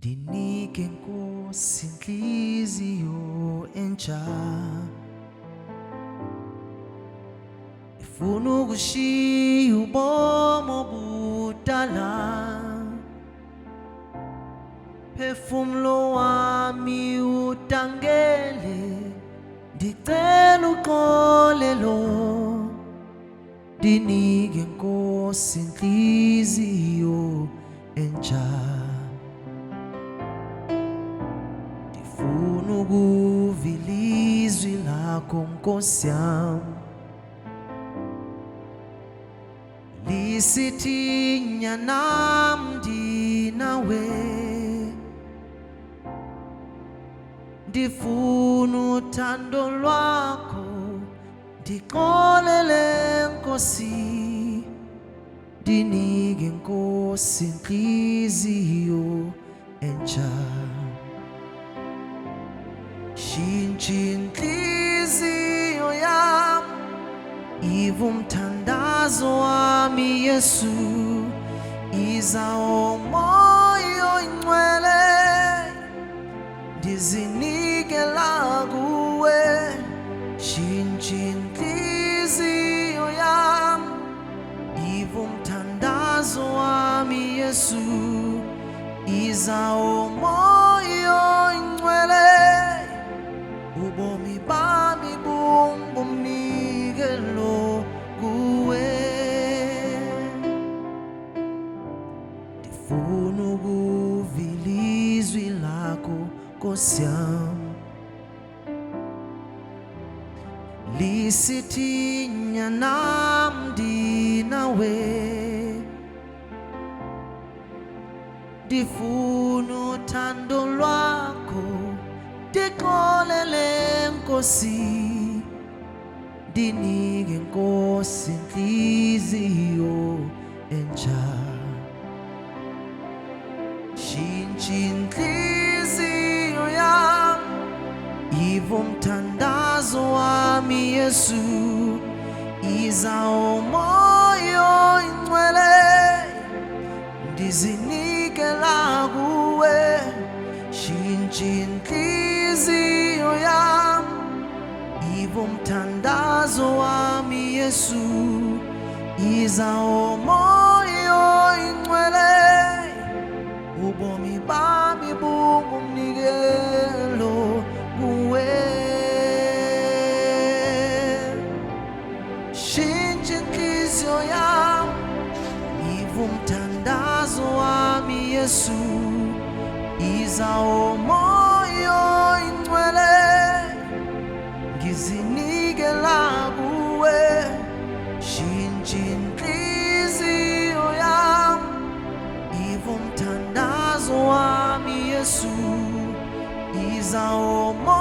Ndinike Nkosi inhliziyo entsha, ifuna ukushiya ubomi obudala. Phefumulo wami udangele, ndicela uxolelo. Ndinike Nkosi inhliziyo entsha, ndifuna ukuva ilizwi lakho Nkosi yam, lisithi nyanam ndinawe. Ndifuna uthando lwakho, ndixolele Nkosi. Ndinike Nkosi inhliziyo entsha, shintsha inhliziyo yam, iva umthandazo wami Yesu. Iza umoya oyingcwele, ndizinikela kuwe. Shintsha inhliziyo yam, iva umthandazo wami Yesu. Iza umoya oyingcwele, ubomi bami bungumnikelo kuwe. Ndifuna ukuva ilizwi lakho Nkosi yam, lisithi nyanam ndinawe. Ndifuna uthando lwakho, ndixolele Nkosi. Ndinike Nkosi inhliziyo entsha, shintsha inhliziyo yam, iva umthandazo wami Yesu. Iza umoya oyingcwele, ndizinikela kuwe. Shintsha inhliziyo yam, iva umthandazo wami Yesu. Iza umoya oyingcwele, ubomi bami bungumnikelo kuwe. Shintsha inhliziyo yam, iva umthandazo wami Yesu. Iza umoya oyingcwele, ngizinikela kuwe. Shintsha inhliziyo yam, iva umthandazo wami Yesu. Iza umoya